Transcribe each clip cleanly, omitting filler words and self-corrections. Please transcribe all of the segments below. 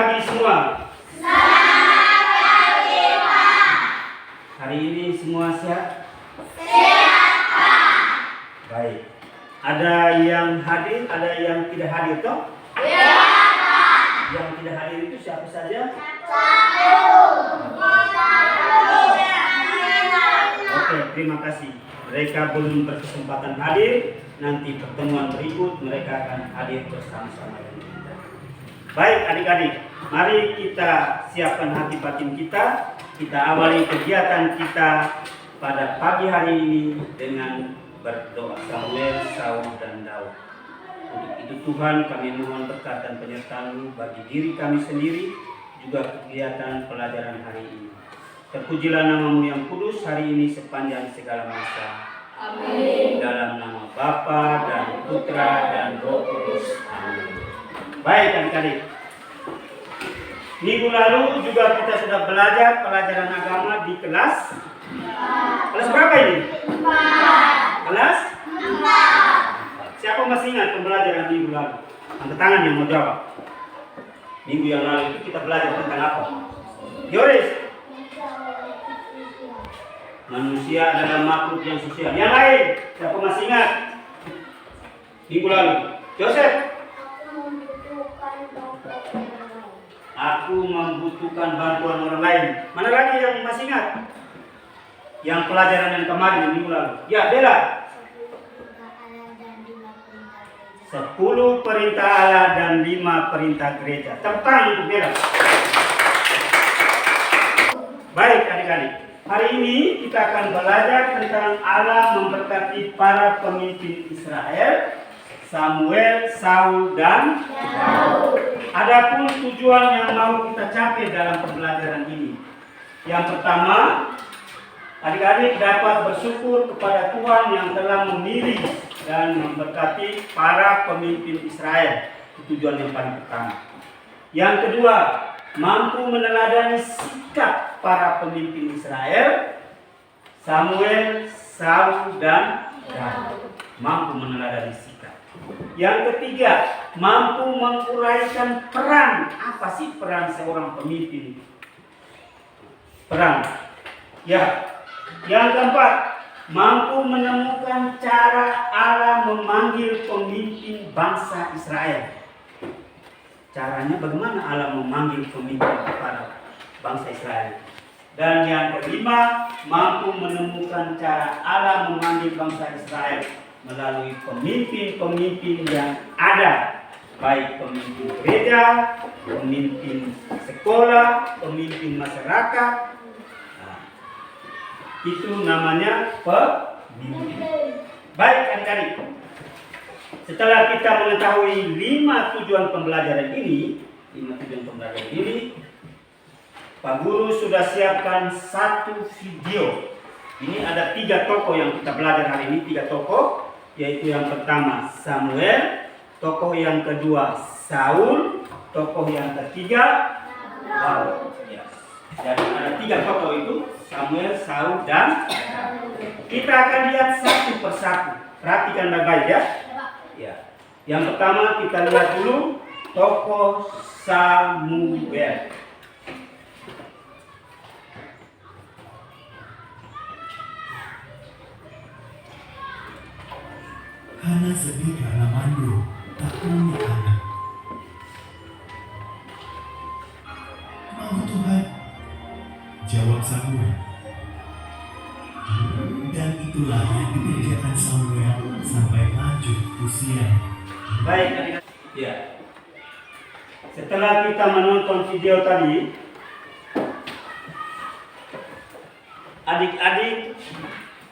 pagi semua. Selamat pagi, Pak. Hari ini semua sehat? Sehat, Pak. Baik. Ada yang hadir, ada yang tidak hadir toh? Ya, Pak. Yang tidak hadir itu siapa saja? Oke, terima kasih. Mereka belum berkesempatan hadir. Nanti pertemuan berikut mereka akan hadir bersama-sama dengan kita. Baik adik-adik, mari kita siapkan hati batin kita. Kita awali kegiatan kita pada pagi hari ini dengan berdoa. Samuel, Saul, dan Daud. Untuk itu Tuhan, kami mohon berkat dan penyertaan-Mu bagi diri kami sendiri, juga kegiatan pelajaran hari ini. Terpujilah nama-Mu yang kudus hari ini sepanjang segala masa. Amin. Dalam nama Bapa dan Putra dan Roh Kudus. Amin. Baik adik-adik. Minggu lalu juga kita sudah belajar pelajaran agama di kelas. Kelas berapa ini? 4. Kelas? 4. Siapa masih ingat pembelajaran minggu lalu? Angkat tangan yang mau jawab. Minggu yang lalu itu kita belajar tentang apa? Yoris. Manusia adalah makhluk yang sosial. Yang lain, siapa masih ingat? Minggu lalu. Joseph. Aku membutuhkan bantuan orang lain. Mana lagi yang masih ingat? Yang pelajaran yang kemarin minggu lalu. Ya, Bella. 10 perintah Allah dan 5 perintah gereja. Tepuk tangan untuk Bella. Baik adik-adik. Hari ini kita akan belajar tentang Allah memberkati para pemimpin Israel, Samuel, Saul, dan Daud. Adapun tujuan yang mau kita capai dalam pembelajaran ini. Yang pertama, adik-adik dapat bersyukur kepada Tuhan yang telah memilih dan memberkati para pemimpin Israel. Itu tujuan yang paling pertama. Yang kedua, mampu meneladani sikap para pemimpin Israel, Samuel, Saul, dan Daud. Mampu meneladani sikap. Yang ketiga, mampu menguraikan peran. Apa sih peran seorang pemimpin? Peran. Ya. Yang keempat, mampu menemukan cara Allah memanggil pemimpin bangsa Israel. Caranya bagaimana Allah memanggil pemimpin para bangsa Israel. Dan yang kelima, mampu menemukan cara Allah memanggil bangsa Israel melalui pemimpin-pemimpin yang ada. Baik pemimpin gereja, pemimpin sekolah, pemimpin masyarakat. Nah, itu namanya pemimpin. Baik adik-adik. Setelah kita mengetahui 5 tujuan pembelajaran ini, Pak Guru sudah siapkan 1 video. Ini ada 3 tokoh yang kita belajar hari ini, 3 tokoh, yaitu yang pertama Samuel, tokoh yang kedua Saul, tokoh yang ketiga Daud. Ya. Jadi ada 3 tokoh itu, Samuel, Saul, dan kita akan lihat satu persatu. Perhatikan baik-baik ya. Ya. Yang pertama kita lihat dulu tokoh Samuel. Hana sedih karena mandul, tak punya anak. Mau Tuhan, jawab Samuel. Dan itulah yang dikerjakan Samuel sampai lanjut usia. Baik adik-adik. Ya. Setelah kita menonton video tadi, adik-adik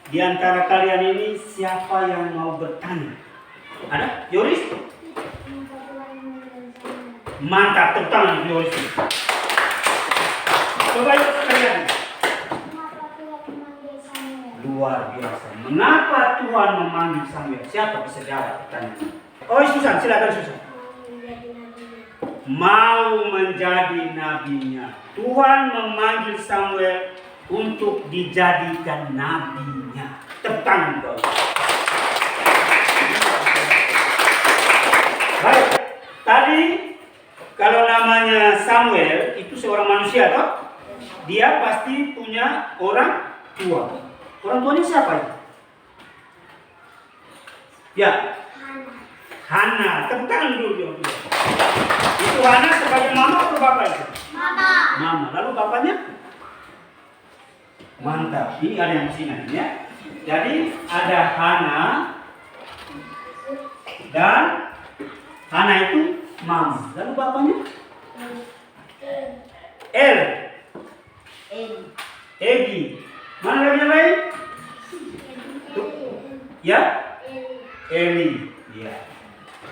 di antara kalian ini siapa yang mau bertanya? Ada? Yoris? Mantap, tepuk tangan Yoris. Coba yuk sekalian. Luar biasa. Mengapa Tuhan memanggil Samuel? Siapa bisa jawab pertanyaan? Oh Susan, silakan Susan. Mau menjadi nabinya. Tuhan memanggil Samuel untuk dijadikan nabinya. Tepuk tangan dong. Baik, tadi kalau nama namanya Samuel itu seorang manusia toh? Dia pasti punya orang tua. Orang tuanya siapa ya? Ya, Hana. Tepuk tangan dulu. Itu Hana sebagai mama atau bapak itu? Mama. Mama. Lalu bapaknya? Mantap. Ini ada yang masih ingat ya. Jadi ada Hana dan Hana itu mama. Lalu bapaknya? Egi. Mana lagi yang lain? Ya? Eli. Ya.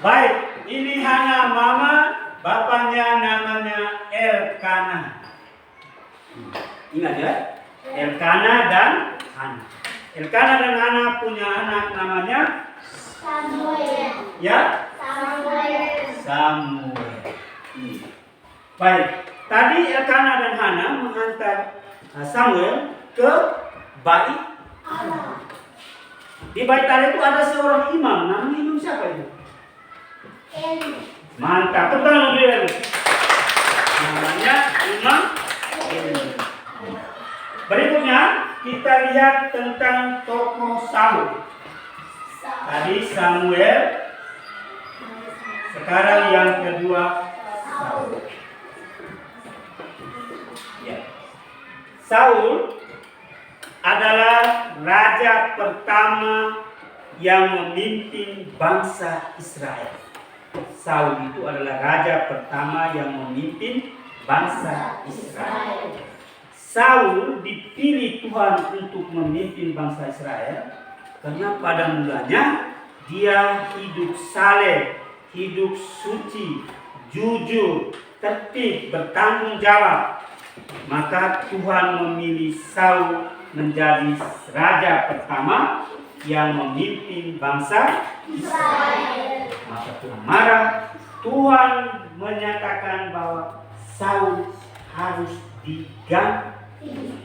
Baik, ini Hana mama, bapaknya namanya Elkana. Ingat ya? Elkana dan Hana. Elkana dan Hana punya anak namanya Samuel. ya? Samuel. Baik, tadi Elkana dan Hana menghantar Samuel ke bait Allah. Di bait Allah itu ada seorang imam, namanya imam siapa itu? Eli. Mantap, betul dia. Namanya Imam Eli. Berikutnya kita lihat tentang tokoh Saul. Tadi Samuel, sekarang yang kedua Saul. Ya. Saul adalah raja pertama yang memimpin bangsa Israel. Saul itu adalah raja pertama yang memimpin bangsa Israel. Saul dipilih Tuhan untuk memimpin bangsa Israel karena pada mulanya dia hidup saleh, hidup suci, jujur, tertib, bertanggung jawab. Maka Tuhan memilih Saul menjadi raja pertama yang memimpin bangsa Israel. Maka Tuhan marah. Tuhan menyatakan bahwa Saul harus diganti.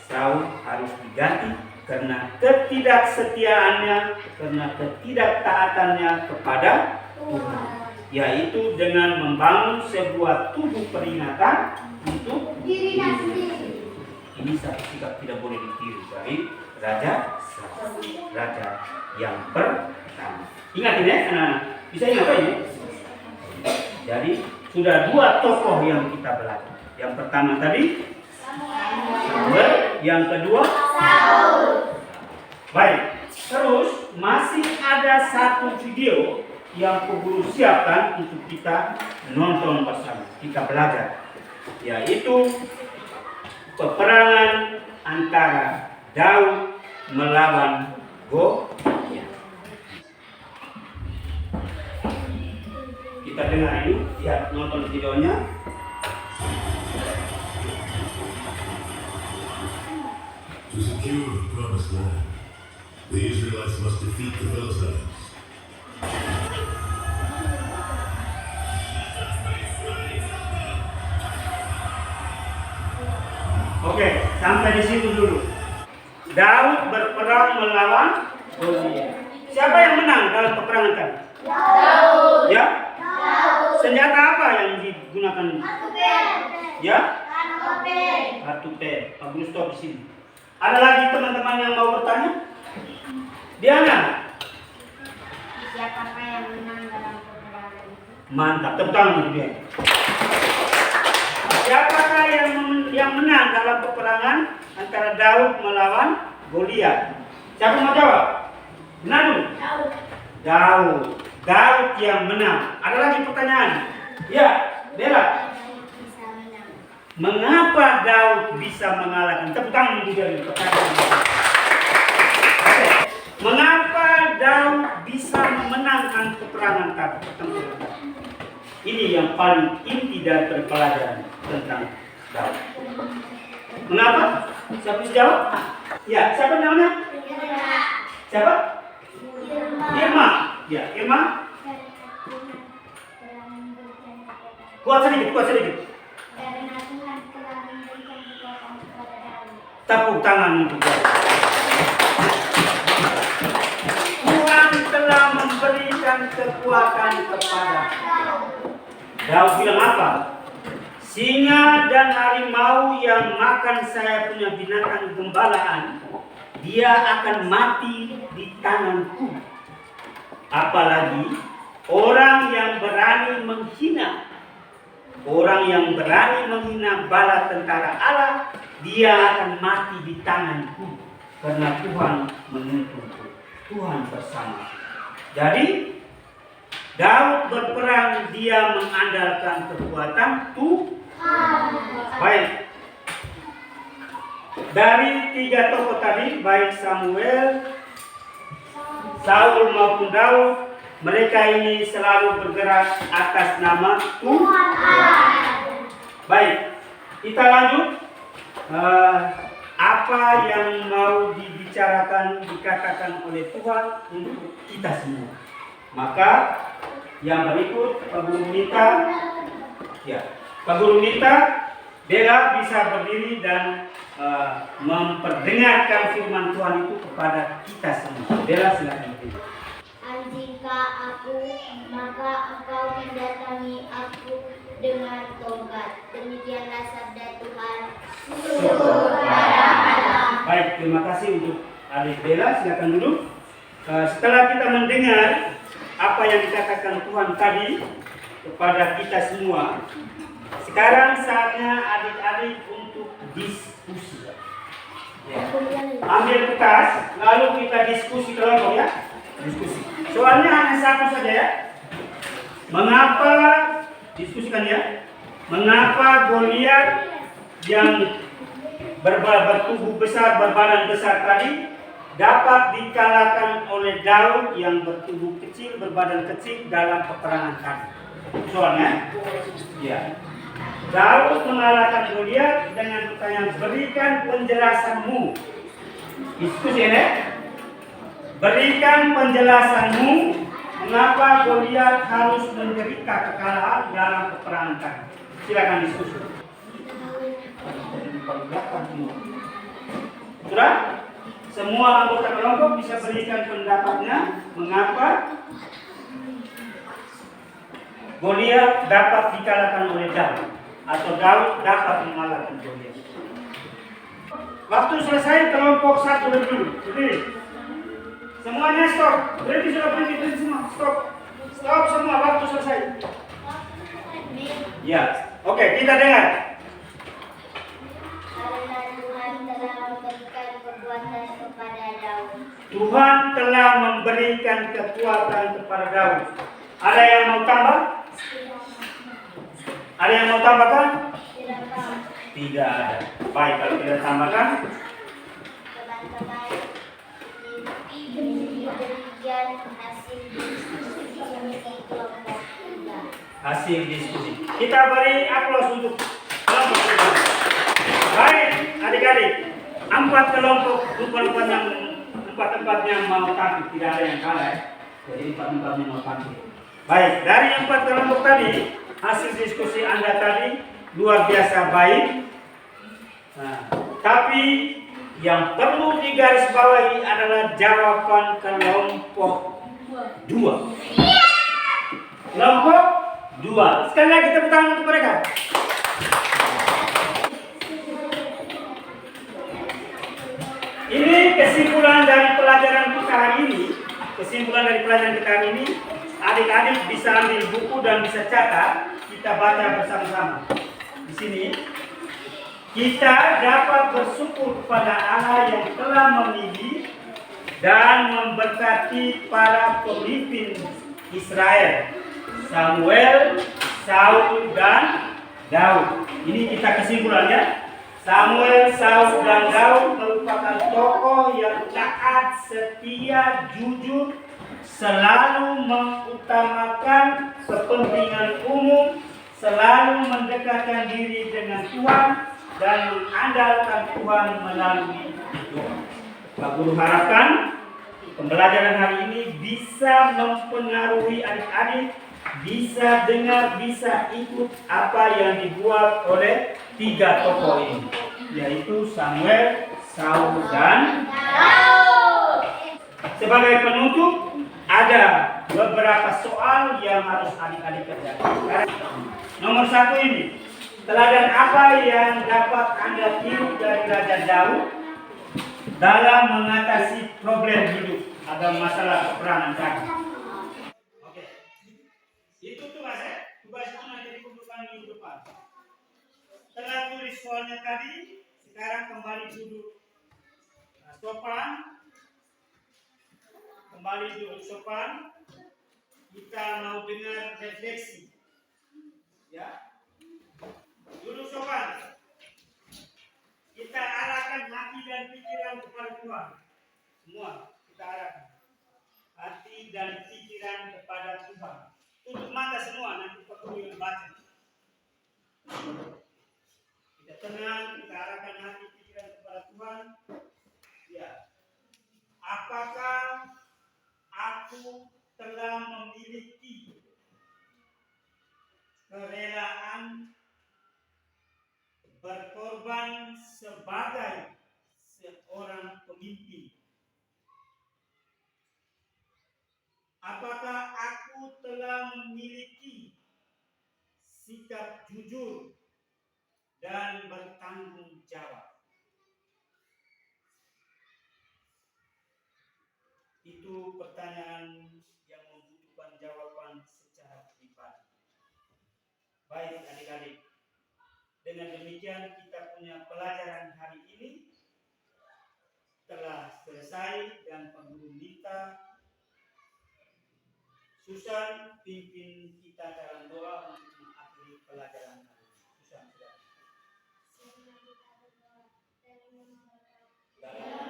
Saul harus diganti karena ketidaksetiaannya, karena ketidaktaatannya kepada Tuhan. Yaitu dengan membangun sebuah tubuh peringatan untuk Dirinya sendiri. ini satu sikap tidak boleh ditiru dari Raja Saul, raja yang pertama. Ingat ini anak-anak, bisa ingat apa ini? Jadi sudah dua tokoh yang kita belajar. Yang pertama tadi Samuel, yang kedua Saul. Baik, terus masih ada satu video yang Guru siapkan untuk kita nonton bersama, kita belajar, yaitu peperangan antara Daud melawan Goliat. Kita dengar ini, ya, nonton videonya. To secure the promised land, the Israelites must defeat the Philistines. Oke, sampai di situ dulu. Daud berperang melawan Goliat. Siapa yang menang dalam peperangan tadi? Daud. Ya? Daud. Senjata apa yang digunakan? Ya? Batu per. Pak Guru stop di sini. Ada lagi teman-teman yang mau bertanya? Diana? Siapakah yang menang dalam peperangan itu? Mantap, tepuk tangan untuk dia. Siapakah yang menang dalam peperangan antara Daud melawan Goliat? Siapa mau jawab? Benar dulu. Daud. Daud. Daud yang menang. Ada lagi pertanyaan? Ya, Bella. Bisa menang. Mengapa Daud bisa mengalahkan? Tepuk tangan untuk dia. Oke. Mengapa Daud bisa memenangkan peperangan tadi? Ini yang paling inti dari pelajaran tentang Daud. Mengapa? Siapa bisa jawab? Ya, siapa namanya? Siapa? Irma. Ya, Irma. Kuat sedikit, kuat sedikit. Karena Tuhan telah memberikan kekuatan kepada Daud. Tepuk tangan untuk Daud. Tuhan telah memberikan kekuatan kepada Daud. Daud bilang apa? singa dan harimau yang makan saya punya binatang gembalaan, dia akan mati di tanganku. Apalagi orang yang berani menghina bala tentara Allah, dia akan mati di tanganku, karena Tuhan menuntunku. Tuhan bersama. Jadi Daud berperang, dia mengandalkan kekuatan Tuhan. Baik. Dari 3 tokoh tadi, baik Samuel, Saul maupun Daud, mereka ini selalu bergerak atas nama Tuhan. Baik, kita lanjut. Apa yang mau dibicarakan, dikatakan oleh Tuhan untuk kita semua. Maka yang berikut Pak Guru minta Bella bisa berdiri dan memperdengarkan firman Tuhan itu kepada kita semua. Bella silakan. Jika aku, maka engkau mendatangi aku dengan tongkat. Demikianlah sabda Tuhan. Baik, terima kasih untuk adik Bella. Silakan duduk. Setelah kita mendengar apa yang dikatakan Tuhan tadi kepada kita semua, sekarang saatnya adik-adik untuk diskusi. Ya. Ambil kertas, lalu kita diskusi kelompok ya. Diskusi. Soalnya hanya satu saja ya. Mengapa, diskusikan ya. Mengapa Goliat yang bertubuh besar, berbadan besar tadi dapat dikalahkan oleh Daud yang bertubuh kecil, berbadan kecil dalam peperangan tadi? Soalnya, ya. Daud mengalahkan Goliat dengan pertanyaan, berikan penjelasanmu. Diskusi ya. Berikan penjelasanmu mengapa Goliat harus menderita kekalahan dalam peperangan tadi. Silakan diskusi. Sudah? Semua anggota kelompok bisa berikan pendapatnya mengapa Goliat dapat dikalahkan oleh Daud atau Daud dapat mengalahkan Goliat. Waktu selesai kelompok 1 dulu. Berdiri. Semuanya stop. Berhenti sudah, berhenti semua. Stop. Stop semua, waktu selesai. Ya. Oke, kita dengar. Karena Tuhan telah memberikan kekuatan kepada Daud. Tuhan telah memberikan kekuatan kepada Daud. Ada yang mau tambah? Ada yang mau tambahkan? Tidak ada. Baik, kalau tidak tambahkan. Teman-teman, demikian hasil diskusi kelompok 3. Hasil diskusi. Kita beri aplaus untuk kelompok kita. Baik, adik-adik. 4 kelompok, empat-empatnya mau tampil. Tidak ada yang kalah ya. Jadi 4-empatnya mau tampil. Baik, dari 4 kelompok tadi, hasil diskusi Anda tadi luar biasa baik. Nah, tapi yang perlu digarisbawahi adalah jawaban kelompok 2. Kelompok 2. Sekali lagi tepuk tangan untuk mereka. Ini kesimpulan dari pelajaran kita hari ini. Adik-adik bisa ambil buku dan bisa catat. Kita baca bersama-sama. Di sini kita dapat bersyukur kepada Allah yang telah memilih dan memberkati para pemimpin Israel, Samuel, Saul, dan Daud. Ini kita kesimpulannya. Samuel, Saul, dan Daud merupakan tokoh yang taat, setia, jujur, selalu mengutamakan kepentingan umum, selalu mendekatkan diri dengan Tuhan, dan mengandalkan Tuhan melalui doa. Pak Guru harapkan pembelajaran hari ini bisa mempengaruhi adik-adik, bisa dengar, bisa ikut apa yang dibuat oleh 3 tokoh ini, yaitu Samuel, Saul, dan Daud. Sebagai penutup, ada beberapa soal yang harus adik-adik kerjakan. Nomor 1 ini, Teladan apa yang dapat Anda tiru dari Raja Daud dalam mengatasi problem hidup atau masalah peperangan tadi? Oke. Itu tugas ya. Tugas itu nanti dikumpulkan minggu depan. Setelah tulis soalnya tadi, sekarang kembali duduk sopan. Kembali duduk sopan. Kita mau dengar refleksi. Ya. Duduk sopan. Kita arahkan hati dan pikiran kepada Tuhan. Semua kita arahkan hati dan pikiran kepada Tuhan. Tutup mata semua, nanti Pak Guru yang baca. Kita tenang, kita arahkan hati pikiran kepada Tuhan. Ya. Apakah aku telah memiliki kerelaan berkorban sebagai seorang pemimpin? Apakah aku telah memiliki sikap jujur dan bertanggung jawab? Itu pertanyaan yang membutuhkan jawaban secara pribadi. Baik adik-adik, dengan demikian kita punya pelajaran hari ini telah selesai dan pengguru minta Susan pimpin kita dalam doa untuk mengakhiri pelajaran hari ini. Susan, silakan.